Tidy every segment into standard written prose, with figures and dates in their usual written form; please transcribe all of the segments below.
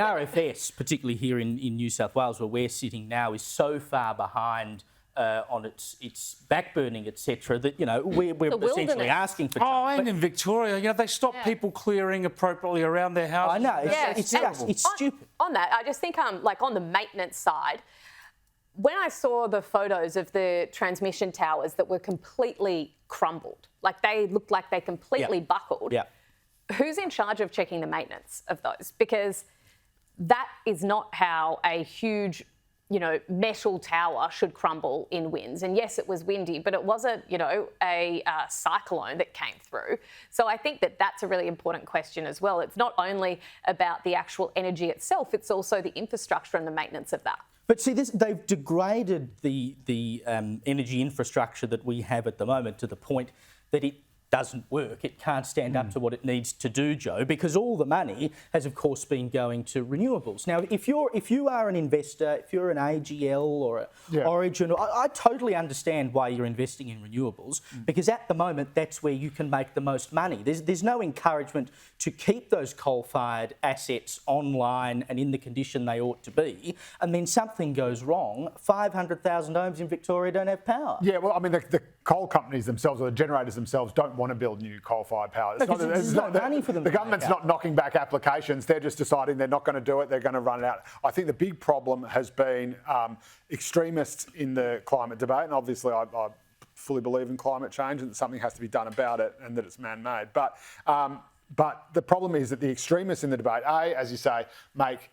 RFS, particularly here in New South Wales, where we're sitting now, is so far behind on its backburning, etc., that we're essentially asking for. And in Victoria, they stop people clearing appropriately around their houses. I know it's stupid. On that, I just think on the maintenance side, when I saw the photos of the transmission towers that were completely crumbled, like they looked like they completely buckled. Yeah. Who's in charge of checking the maintenance of those? Because that is not how a huge, metal tower should crumble in winds. And yes, it was windy, but it wasn't, a cyclone that came through. So I think that that's a really important question as well. It's not only about the actual energy itself, it's also the infrastructure and the maintenance of that. But see, they've degraded the energy infrastructure that we have at the moment to the point that it doesn't work. It can't stand up to what it needs to do, Joe, because all the money has, of course, been going to renewables. Now, if you are an investor, if you're an AGL or Origin, I totally understand why you're investing in renewables, because at the moment that's where you can make the most money. There's no encouragement to keep those coal-fired assets online and in the condition they ought to be, and then something goes wrong. 500,000 homes in Victoria don't have power. Yeah, well, I mean, the coal companies themselves or the generators themselves don't want to build new coal-fired power. There's not money for them. The government's not knocking back applications. They're just deciding they're not going to do it. They're going to run it out. I think the big problem has been extremists in the climate debate, and obviously I fully believe in climate change and that something has to be done about it and that it's man-made. But the problem is that the extremists in the debate, as you say, make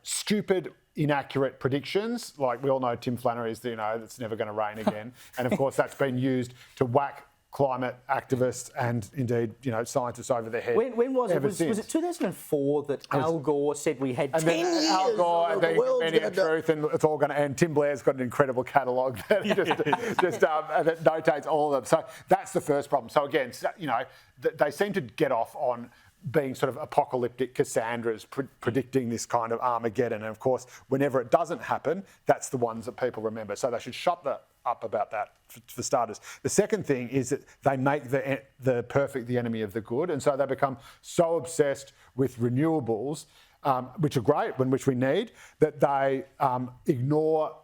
stupid, inaccurate predictions. Like we all know Tim Flannery's, it's never going to rain again. And of course that's been used to whack climate activists and indeed, scientists over the head. When was it? Was it 2004 that Al Gore said we had 10 years Al Gore and the world's many of truth and it's all going to end. Tim Blair's got an incredible catalogue that that notates all of them. So that's the first problem. So again, they seem to get off on being sort of apocalyptic Cassandras predicting this kind of Armageddon. And of course, whenever it doesn't happen, that's the ones that people remember. So they should shut up about that for starters. The second thing is that they make the perfect the enemy of the good. And so they become so obsessed with renewables, which are great, which we need, that they ignore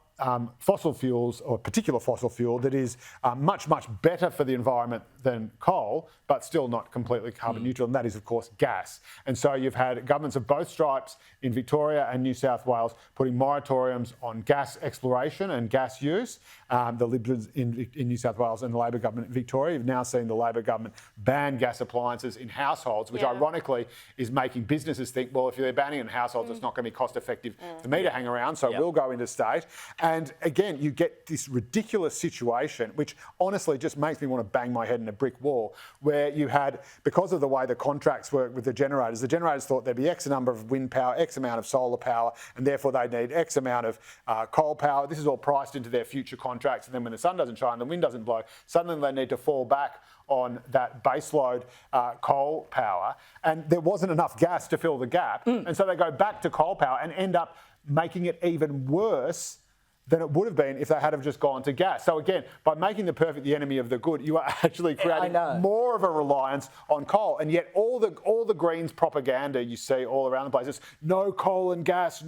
fossil fuels, or a particular fossil fuel that is much, much better for the environment than coal, but still not completely carbon neutral, and that is, of course, gas. And so you've had governments of both stripes in Victoria and New South Wales putting moratoriums on gas exploration and gas use. The Liberals in New South Wales and the Labor government in Victoria, you've now seen the Labor government ban gas appliances in households, which ironically is making businesses think, well, if they're banning in households, it's not going to be cost effective for me to hang around, so we'll go into state. And again, you get this ridiculous situation, which honestly just makes me want to bang my head in a brick wall, where you had, because of the way the contracts work with the generators thought there'd be X number of wind power, X amount of solar power, and therefore they'd need X amount of coal power. This is all priced into their future contracts. And then when the sun doesn't shine, the wind doesn't blow, suddenly they need to fall back on that baseload coal power. And there wasn't enough gas to fill the gap. And so they go back to coal power and end up making it even worse than it would have been if they had have just gone to gas. So again, by making the perfect the enemy of the good, you are actually creating more of a reliance on coal. And yet all the Greens propaganda you see all around the place is no coal and gas,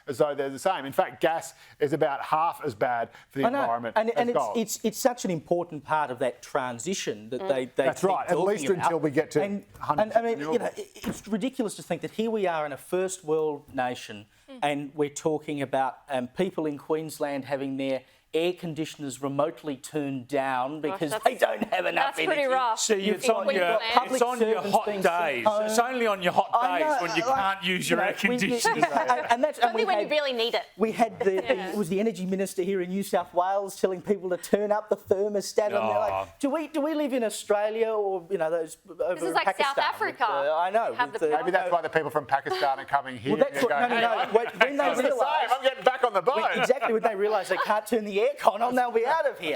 as though they're the same. In fact, gas is about half as bad for the environment as coal. It's such an important part of that transition that they That's keep right, at least about. until we get to 100% I mean, renewables. it's ridiculous to think that here we are in a first world nation and we're talking about people in Queensland having their air conditioners remotely turned down because they don't have enough energy. That's pretty rough. See, it's on your hot days. It's only on your hot days when you can't use your air conditioners. Only when you really need it. We had it was the energy minister here in New South Wales telling people to turn up the thermostat. And they're like, do we live in Australia or those over This is like Pakistan? South Africa. I know. Maybe that's why the people from Pakistan are coming here. Well, that's what, when they realise, I'm getting back on the boat. Exactly, when they realise they can't turn the aircon on, they'll be out of here.